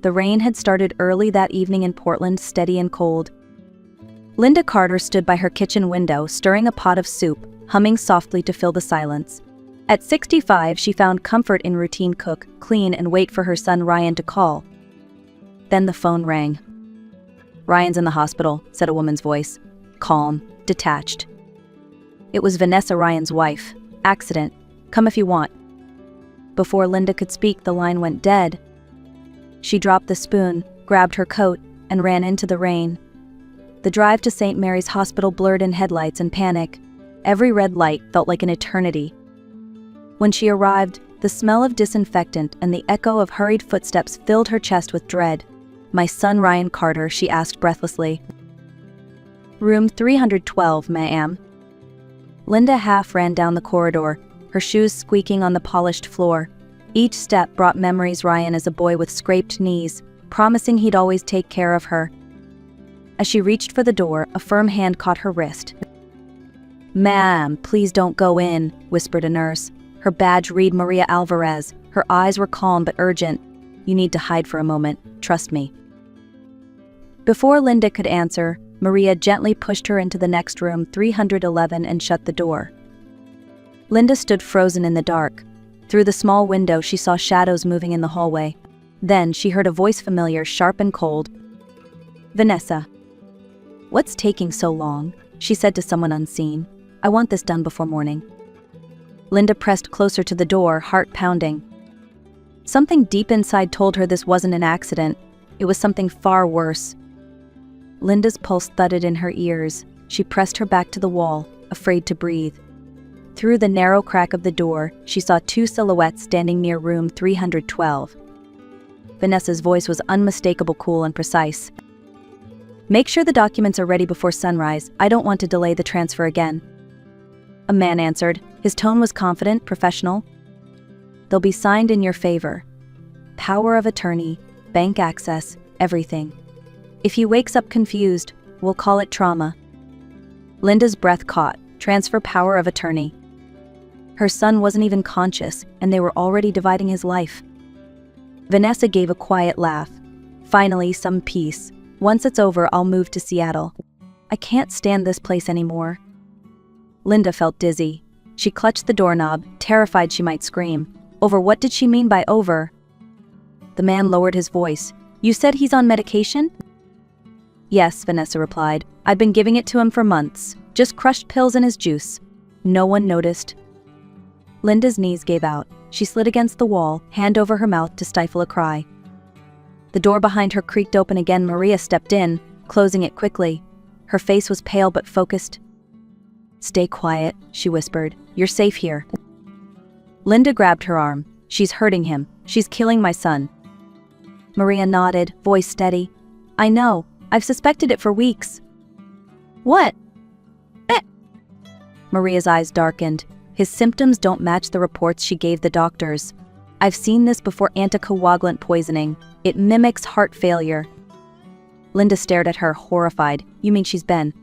The rain had started early that evening in Portland, steady and cold. Linda Carter stood by her kitchen window, stirring a pot of soup, humming softly to fill the silence. At 65, she found comfort in routine: cook, clean, and wait for her son Ryan to call. Then the phone rang. "Ryan's in the hospital," said a woman's voice. Calm, detached. It was Vanessa, Ryan's wife. "Accident. Come if you want." Before Linda could speak, the line went dead. She dropped the spoon, grabbed her coat, and ran into the rain. The drive to St. Mary's Hospital blurred in headlights and panic. Every red light felt like an eternity. When she arrived, the smell of disinfectant and the echo of hurried footsteps filled her chest with dread. "My son Ryan Carter," she asked breathlessly. "Room 312, ma'am." Linda half ran down the corridor, her shoes squeaking on the polished floor. Each step brought memories: Ryan as a boy with scraped knees, promising he'd always take care of her. As she reached for the door, a firm hand caught her wrist. "Ma'am, please don't go in," whispered a nurse. Her badge read Maria Alvarez. Her eyes were calm but urgent. "You need to hide for a moment. Trust me." Before Linda could answer, Maria gently pushed her into the next room, 311, and shut the door. Linda stood frozen in the dark. Through the small window, she saw shadows moving in the hallway. Then she heard a voice familiar, sharp and cold. "Vanessa." "What's taking so long?" she said to someone unseen. "I want this done before morning." Linda pressed closer to the door, heart pounding. Something deep inside told her this wasn't an accident. It was something far worse. Linda's pulse thudded in her ears. She pressed her back to the wall, afraid to breathe. Through the narrow crack of the door, she saw two silhouettes standing near room 312. Vanessa's voice was unmistakable, cool and precise. "Make sure the documents are ready before sunrise. I don't want to delay the transfer again." A man answered. His tone was confident, professional. "They'll be signed in your favor. Power of attorney, bank access, everything. If he wakes up confused, we'll call it trauma." Linda's breath caught. Transfer power of attorney. Her son wasn't even conscious, and they were already dividing his life. Vanessa gave a quiet laugh. "Finally, some peace. Once it's over, I'll move to Seattle. I can't stand this place anymore." Linda felt dizzy. She clutched the doorknob, terrified she might scream. Over what did she mean by over? The man lowered his voice. "You said he's on medication?" "Yes," Vanessa replied. "I've been giving it to him for months. Just crushed pills in his juice. No one noticed." Linda's knees gave out. She slid against the wall, hand over her mouth to stifle a cry. The door behind her creaked open again. Maria stepped in, closing it quickly. Her face was pale but focused. "Stay quiet," she whispered. "You're safe here." Linda grabbed her arm. "She's hurting him. She's killing my son." Maria nodded, voice steady. "I know. I've suspected it for weeks." "What?" Maria's eyes darkened. "His symptoms don't match the reports she gave the doctors. I've seen this before: anticoagulant poisoning. It mimics heart failure." Linda stared at her, horrified. "You mean she's been?"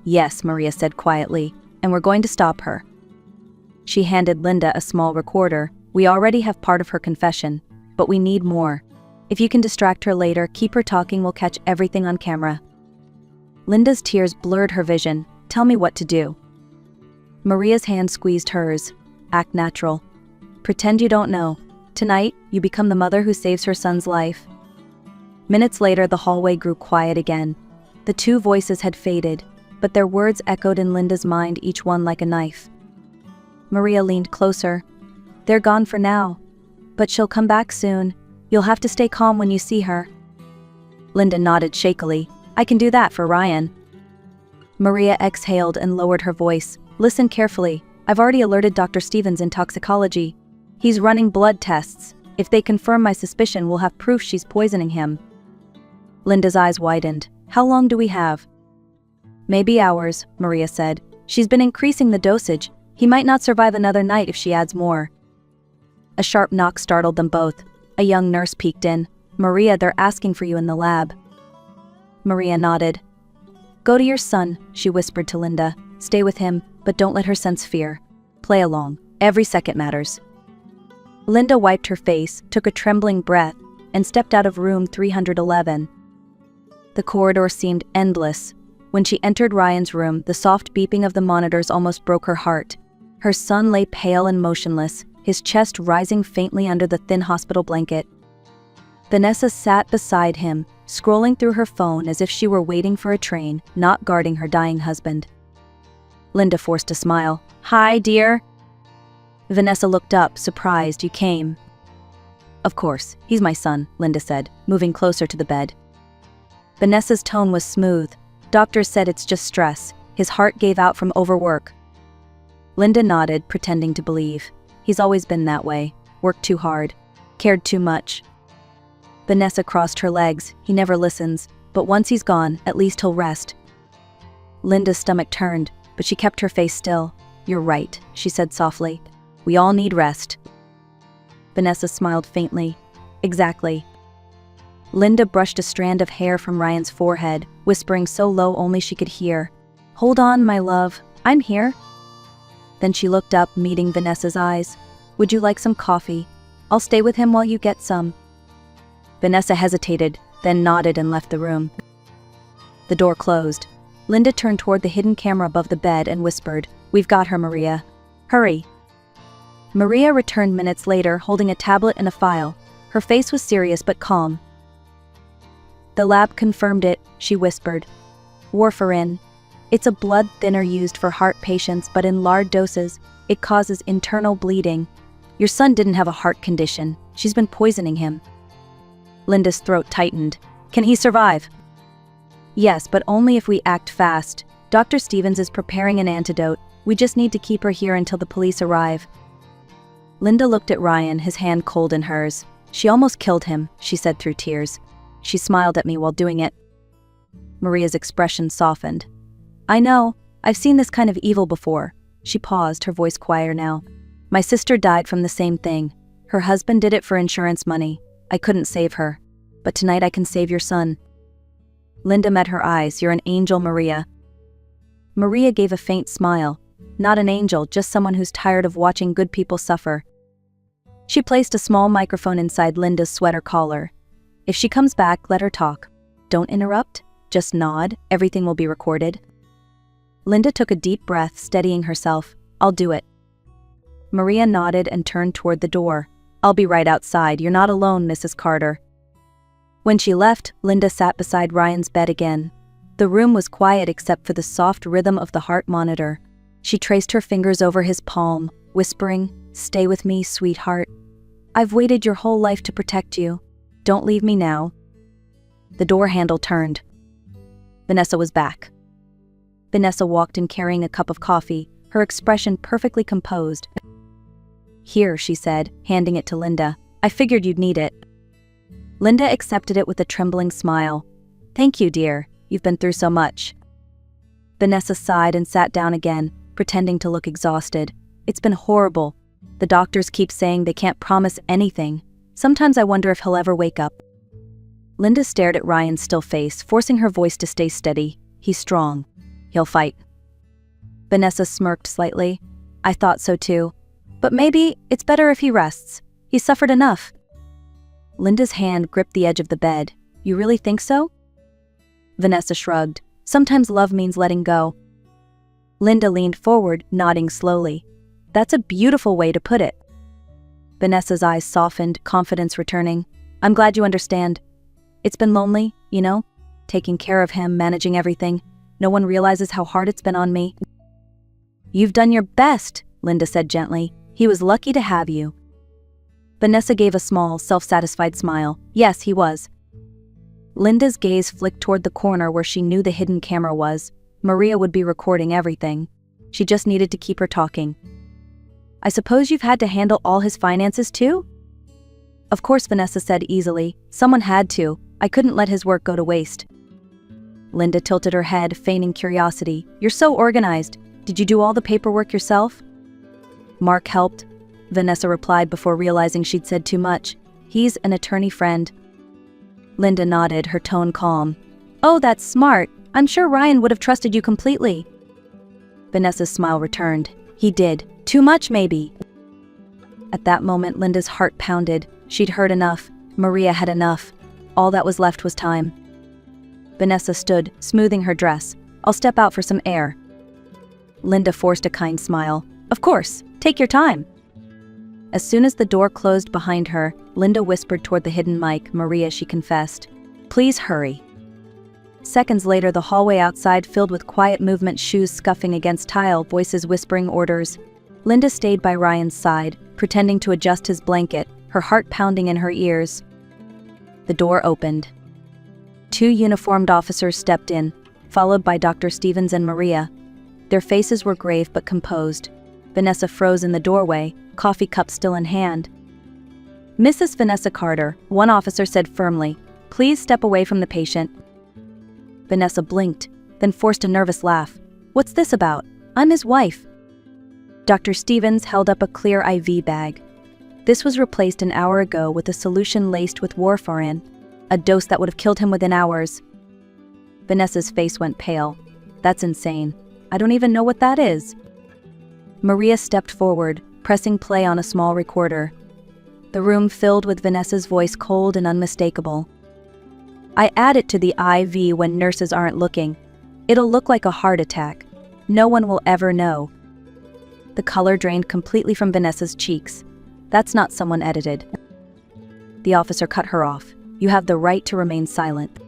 "Yes," Maria said quietly, "and we're going to stop her." She handed Linda a small recorder. "We already have part of her confession, but we need more. If you can distract her later, keep her talking, we'll catch everything on camera." Linda's tears blurred her vision. "Tell me what to do." Maria's hand squeezed hers. "Act natural. Pretend you don't know. Tonight, you become the mother who saves her son's life." Minutes later, the hallway grew quiet again. The two voices had faded, but their words echoed in Linda's mind, each one like a knife. Maria leaned closer. "They're gone for now. But she'll come back soon. You'll have to stay calm when you see her." Linda nodded shakily. "I can do that for Ryan." Maria exhaled and lowered her voice. "Listen carefully. I've already alerted Dr. Stevens in toxicology. He's running blood tests. If they confirm my suspicion, we'll have proof she's poisoning him." Linda's eyes widened. "How long do we have?" "Maybe hours," Maria said. "She's been increasing the dosage. He might not survive another night if she adds more." A sharp knock startled them both. A young nurse peeked in. "Maria, they're asking for you in the lab." Maria nodded. "Go to your son," she whispered to Linda. "Stay with him, but don't let her sense fear. Play along. Every second matters." Linda wiped her face, took a trembling breath. and stepped out of room 311. The corridor seemed endless. When she entered Ryan's room, the soft beeping of the monitors almost broke her heart. Her son lay pale and motionless, his chest rising faintly under the thin hospital blanket. Vanessa sat beside him, scrolling through her phone as if she were waiting for a train, not guarding her dying husband. Linda forced a smile. "Hi, dear." Vanessa looked up, surprised. "You came." "Of course, he's my son," Linda said, moving closer to the bed. Vanessa's tone was smooth. "Doctors said it's just stress. His heart gave out from overwork." Linda nodded, pretending to believe. "He's always been that way. Worked too hard. Cared too much." Vanessa crossed her legs. "He never listens, but once he's gone, at least he'll rest." Linda's stomach turned, but she kept her face still. "You're right," she said softly. "We all need rest." Vanessa smiled faintly. "Exactly." Linda brushed a strand of hair from Ryan's forehead, whispering so low only she could hear. "Hold on, my love. I'm here." Then she looked up, meeting Vanessa's eyes. "Would you like some coffee? I'll stay with him while you get some." Vanessa hesitated, then nodded and left the room. The door closed. Linda turned toward the hidden camera above the bed and whispered, "We've got her, Maria. Hurry." Maria returned minutes later, holding a tablet and a file. Her face was serious but calm. "The lab confirmed it," she whispered. "Warfarin. It's a blood thinner used for heart patients, but in large doses, it causes internal bleeding. Your son didn't have a heart condition. She's been poisoning him." Linda's throat tightened. "Can he survive?" "Yes, but only if we act fast. Dr. Stevens is preparing an antidote. We just need to keep her here until the police arrive." Linda looked at Ryan, his hand cold in hers. "She almost killed him," she said through tears. She smiled at me while doing it. Maria's expression softened. "I know. I've seen this kind of evil before." She paused, her voice quieter now. "My sister died from the same thing. Her husband did it for insurance money. I couldn't save her. But tonight I can save your son." Linda met her eyes. "You're an angel, Maria." Maria gave a faint smile. "Not an angel, just someone who's tired of watching good people suffer." She placed a small microphone inside Linda's sweater collar. "If she comes back, let her talk. Don't interrupt. Just nod. Everything will be recorded." Linda took a deep breath, steadying herself. "I'll do it." Maria nodded and turned toward the door. "I'll be right outside. You're not alone, Mrs. Carter." When she left, Linda sat beside Ryan's bed again. The room was quiet except for the soft rhythm of the heart monitor. She traced her fingers over his palm, whispering, "Stay with me, sweetheart. I've waited your whole life to protect you. Don't leave me now." The door handle turned. Vanessa was back. Vanessa walked in carrying a cup of coffee, her expression perfectly composed. "Here," she said, handing it to Linda. "I figured you'd need it." Linda accepted it with a trembling smile. "Thank you, dear. You've been through so much." Vanessa sighed and sat down again, pretending to look exhausted. "It's been horrible. The doctors keep saying they can't promise anything. Sometimes I wonder if he'll ever wake up." Linda stared at Ryan's still face, forcing her voice to stay steady. "He's strong. He'll fight." Vanessa smirked slightly. "I thought so too. But maybe it's better if he rests. He's suffered enough." Linda's hand gripped the edge of the bed. "You really think so?" Vanessa shrugged. "Sometimes love means letting go." Linda leaned forward, nodding slowly. "That's a beautiful way to put it." Vanessa's eyes softened, confidence returning. "I'm glad you understand. It's been lonely, you know? Taking care of him, managing everything. No one realizes how hard it's been on me." "You've done your best," Linda said gently. "He was lucky to have you." Vanessa gave a small, self-satisfied smile. "Yes, he was." Linda's gaze flicked toward the corner where she knew the hidden camera was. Maria would be recording everything. She just needed to keep her talking. "I suppose you've had to handle all his finances too?" "Of course," Vanessa said easily. "Someone had to. I couldn't let his work go to waste." Linda tilted her head, feigning curiosity. "You're so organized. Did you do all the paperwork yourself?" "Mark helped," Vanessa replied before realizing she'd said too much. "He's an attorney friend." Linda nodded, her tone calm. "Oh, that's smart. I'm sure Ryan would have trusted you completely." Vanessa's smile returned. "He did. Too much, maybe." At that moment, Linda's heart pounded. She'd heard enough. Maria had enough. All that was left was time. Vanessa stood, smoothing her dress. "I'll step out for some air." Linda forced a kind smile. "Of course, take your time." As soon as the door closed behind her, Linda whispered toward the hidden mic. "Maria," she confessed. "Please hurry." Seconds later, the hallway outside filled with quiet movement, shoes scuffing against tile, voices whispering orders. Linda stayed by Ryan's side, pretending to adjust his blanket, her heart pounding in her ears. The door opened. 2 uniformed officers stepped in, followed by Dr. Stevens and Maria. Their faces were grave but composed. Vanessa froze in the doorway, coffee cup still in hand. "Mrs. Vanessa Carter," one officer said firmly, "please step away from the patient." Vanessa blinked, then forced a nervous laugh. "What's this about? I'm his wife." Dr. Stevens held up a clear IV bag. This was replaced an hour ago with a solution laced with warfarin, a dose that would have killed him within hours. Vanessa's face went pale. "That's insane. I don't even know what that is." Maria stepped forward, pressing play on a small recorder. The room filled with Vanessa's voice, cold and unmistakable. "I add it to the IV when nurses aren't looking. It'll look like a heart attack. No one will ever know." The color drained completely from Vanessa's cheeks. "That's not someone edited." The officer cut her off. "You have the right to remain silent."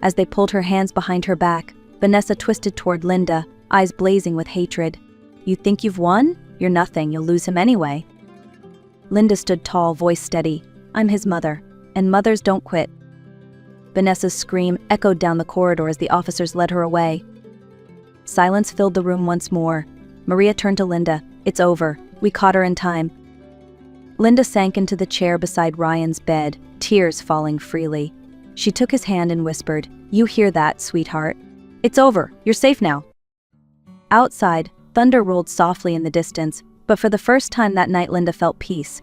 As they pulled her hands behind her back, Vanessa twisted toward Linda, eyes blazing with hatred. "You think you've won? You're nothing, you'll lose him anyway." Linda stood tall, voice steady. "I'm his mother, and mothers don't quit." Vanessa's scream echoed down the corridor as the officers led her away. Silence filled the room once more. Maria turned to Linda. "It's over. We caught her in time." Linda sank into the chair beside Ryan's bed, tears falling freely. She took his hand and whispered, "You hear that, sweetheart? It's over. You're safe now." Outside, thunder rolled softly in the distance, but for the first time that night Linda felt peace.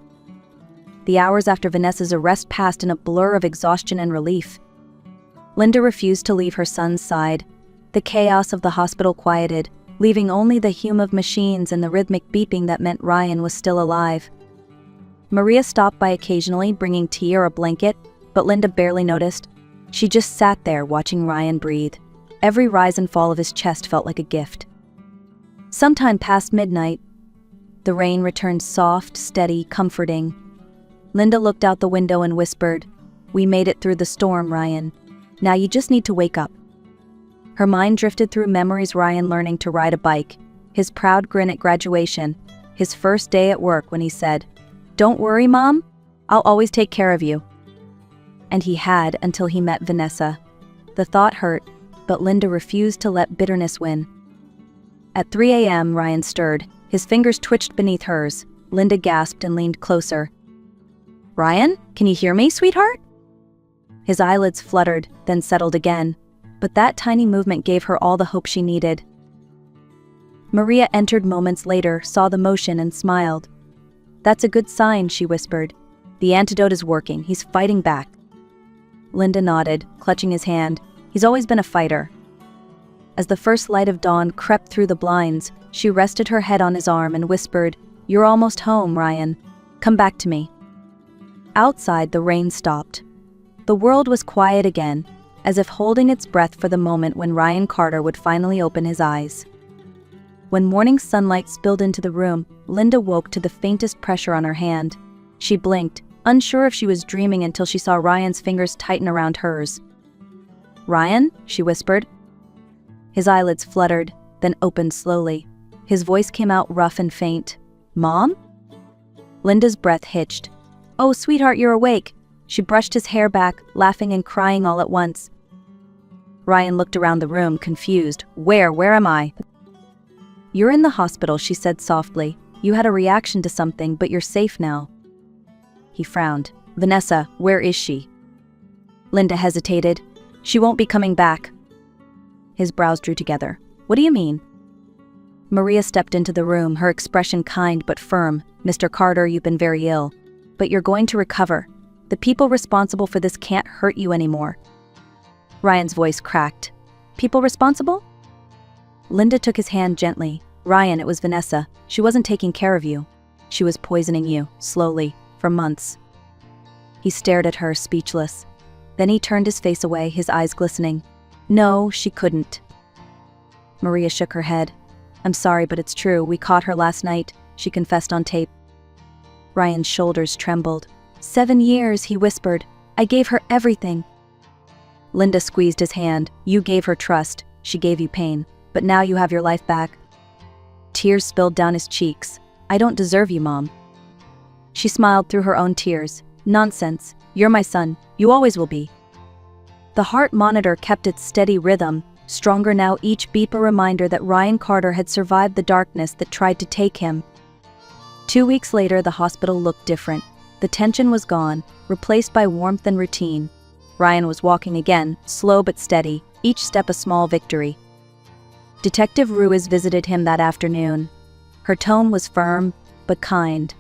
The hours after Vanessa's arrest passed in a blur of exhaustion and relief. Linda refused to leave her son's side. The chaos of the hospital quieted, leaving only the hum of machines and the rhythmic beeping that meant Ryan was still alive. Maria stopped by occasionally, bringing tea or a blanket, but Linda barely noticed. She just sat there watching Ryan breathe. Every rise and fall of his chest felt like a gift. Sometime past midnight, the rain returned soft, steady, comforting. Linda looked out the window and whispered, "We made it through the storm, Ryan. Now you just need to wake up." Her mind drifted through memories: Ryan learning to ride a bike, his proud grin at graduation, his first day at work when he said, "Don't worry, Mom, I'll always take care of you." And he had until he met Vanessa. The thought hurt, but Linda refused to let bitterness win. At 3 a.m., Ryan stirred. His fingers twitched beneath hers. Linda gasped and leaned closer. "Ryan, can you hear me, sweetheart?" His eyelids fluttered, then settled again, but that tiny movement gave her all the hope she needed. Maria entered moments later, saw the motion, and smiled. "That's a good sign," she whispered. "The antidote is working. He's fighting back." Linda nodded, clutching his hand. He's always been a fighter. As the first light of dawn crept through the blinds, she rested her head on his arm and whispered, "You're almost home, Ryan. Come back to me." Outside, the rain stopped. The world was quiet again, as if holding its breath for the moment when Ryan Carter would finally open his eyes. When morning sunlight spilled into the room, Linda woke to the faintest pressure on her hand. She blinked, unsure if she was dreaming, until she saw Ryan's fingers tighten around hers. "Ryan?" she whispered. His eyelids fluttered, then opened slowly. His voice came out rough and faint. "Mom?" Linda's breath hitched. "Oh, sweetheart, you're awake." She brushed his hair back, laughing and crying all at once. Ryan looked around the room, confused. Where am I?" "You're in the hospital," she said softly. "You had a reaction to something, but you're safe now." He frowned. "Vanessa, where is she?" Linda hesitated. "She won't be coming back." His brows drew together. "What do you mean?" Maria stepped into the room, her expression kind but firm. "Mr. Carter, you've been very ill. But you're going to recover. The people responsible for this can't hurt you anymore." Ryan's voice cracked. "People responsible?" Linda took his hand gently. "Ryan, it was Vanessa. She wasn't taking care of you. She was poisoning you, slowly, for months." He stared at her, speechless. Then he turned his face away, his eyes glistening. No, she couldn't. Maria shook her head. I'm sorry, but it's true. We caught her last night, she confessed on tape. Ryan's shoulders trembled. 7 years, he whispered. I gave her everything. Linda squeezed his hand. You gave her trust. She gave you pain. But now you have your life back. Tears spilled down his cheeks. I don't deserve you, Mom. She smiled through her own tears. Nonsense. You're my son. You always will be. The heart monitor kept its steady rhythm, stronger now, each beep a reminder that Ryan Carter had survived the darkness that tried to take him. 2 weeks later, the hospital looked different. The tension was gone, replaced by warmth and routine. Ryan was walking again, slow but steady, each step a small victory. Detective Ruiz visited him that afternoon. Her tone was firm, but kind.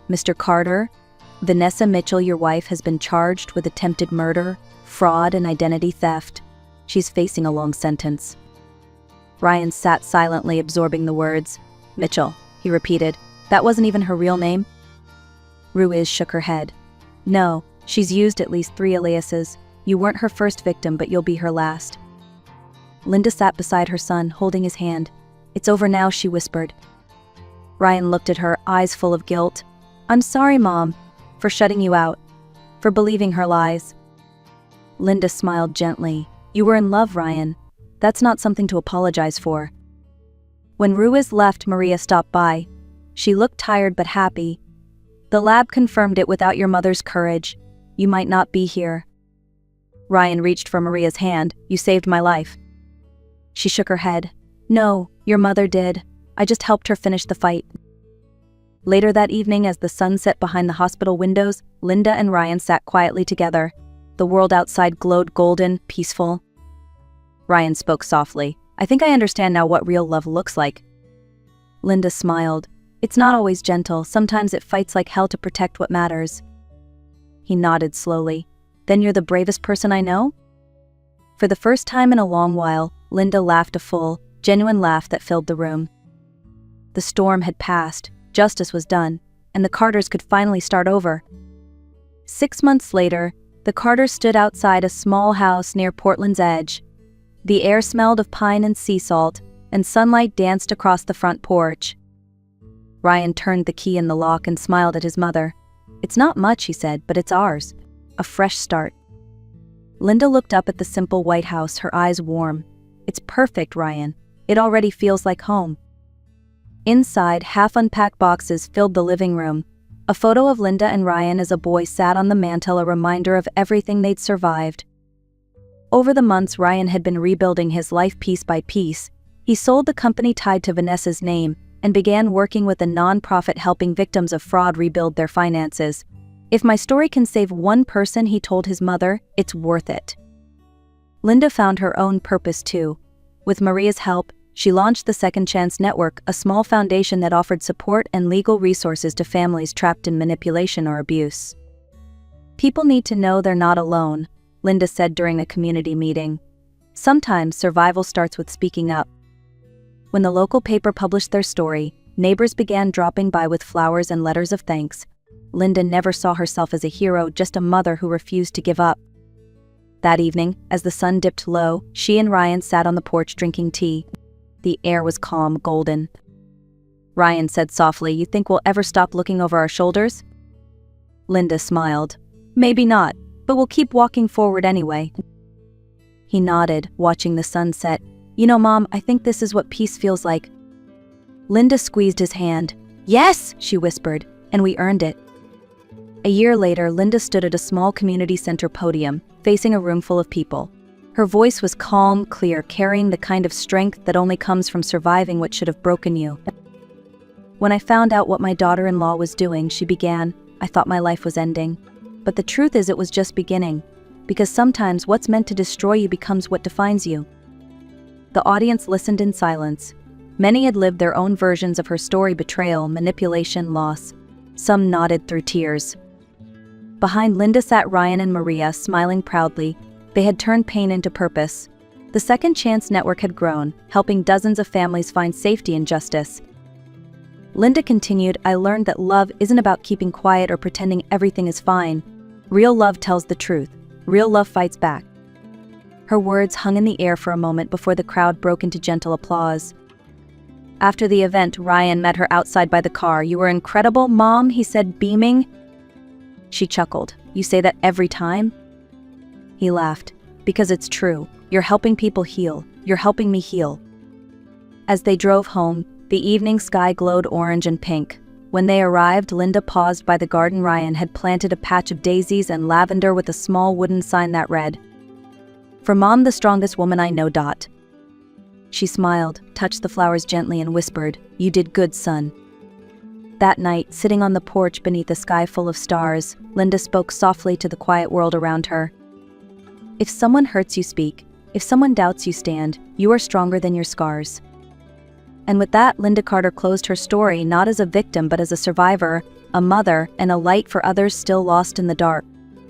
Mr. Carter, Vanessa Mitchell, your wife, has been charged with attempted murder, fraud, and identity theft. She's facing a long sentence. Ryan sat silently, absorbing the words. Mitchell, he repeated. That wasn't even her real name? Ruiz shook her head. No, she's used at least 3 aliases. You weren't her first victim, but you'll be her last. Linda sat beside her son, holding his hand. It's over now, she whispered. Ryan looked at her, eyes full of guilt. I'm sorry, Mom, for shutting you out, for believing her lies. Linda smiled gently. You were in love, Ryan. That's not something to apologize for. When Ruiz left, Maria stopped by. She looked tired but happy. The lab confirmed it. Without your mother's courage, you might not be here. Ryan reached for Maria's hand. You saved my life. She shook her head. No, your mother did. I just helped her finish the fight. Later that evening, as the sun set behind the hospital windows, Linda and Ryan sat quietly together. The world outside glowed golden, peaceful. Ryan spoke softly. I think I understand now what real love looks like. Linda smiled. It's not always gentle. Sometimes it fights like hell to protect what matters. He nodded slowly. Then you're the bravest person I know? For the first time in a long while, Linda laughed, a full, genuine laugh that filled the room. The storm had passed, justice was done, and the Carters could finally start over. 6 months later, the Carters stood outside a small house near Portland's edge. The air smelled of pine and sea salt, and sunlight danced across the front porch. Ryan turned the key in the lock and smiled at his mother. It's not much, he said, but it's ours. A fresh start. Linda looked up at the simple white house, her eyes warm. It's perfect, Ryan. It already feels like home. Inside, half-unpacked boxes filled the living room. A photo of Linda and Ryan as a boy sat on the mantel, a reminder of everything they'd survived. Over the months, Ryan had been rebuilding his life piece by piece. He sold the company tied to Vanessa's name and began working with a non-profit helping victims of fraud rebuild their finances. If my story can save one person, he told his mother, it's worth it. Linda found her own purpose too. With Maria's help, she launched the Second Chance Network, a small foundation that offered support and legal resources to families trapped in manipulation or abuse. People need to know they're not alone, Linda said during a community meeting. Sometimes survival starts with speaking up. When the local paper published their story, neighbors began dropping by with flowers and letters of thanks. Linda never saw herself as a hero, just a mother who refused to give up. That evening, as the sun dipped low, she and Ryan sat on the porch drinking tea. The air was calm, golden. Ryan said softly, You think we'll ever stop looking over our shoulders? Linda smiled. Maybe not, but we'll keep walking forward anyway. He nodded, watching the sunset. You know, Mom, I think this is what peace feels like. Linda squeezed his hand. Yes, she whispered, and we earned it. A year later, Linda stood at a small community center podium, facing a room full of people. Her voice was calm, clear, carrying the kind of strength that only comes from surviving what should have broken you. When I found out what my daughter-in-law was doing, she began, I thought my life was ending. But the truth is it was just beginning. Because sometimes what's meant to destroy you becomes what defines you. The audience listened in silence. Many had lived their own versions of her story: betrayal, manipulation, loss. Some nodded through tears. Behind Linda sat Ryan and Maria, smiling proudly. They had turned pain into purpose. The Second Chance Network had grown, helping dozens of families find safety and justice. Linda continued, I learned that love isn't about keeping quiet or pretending everything is fine. Real love tells the truth. Real love fights back." Her words hung in the air for a moment before the crowd broke into gentle applause. After the event, Ryan met her outside by the car. "You were incredible, Mom," he said, beaming. She chuckled. "You say that every time?" He laughed. "Because it's true. You're helping people heal. You're helping me heal." As they drove home, the evening sky glowed orange and pink. When they arrived, Linda paused by the garden. Ryan had planted a patch of daisies and lavender with a small wooden sign that read, "For Mom, the strongest woman I know. Dot." She smiled, touched the flowers gently, and whispered, "You did good, son." That night, sitting on the porch beneath a sky full of stars, Linda spoke softly to the quiet world around her. "If someone hurts you, speak. If someone doubts you, stand. You are stronger than your scars." And with that, Linda Carter closed her story not as a victim but as a survivor, a mother, and a light for others still lost in the dark.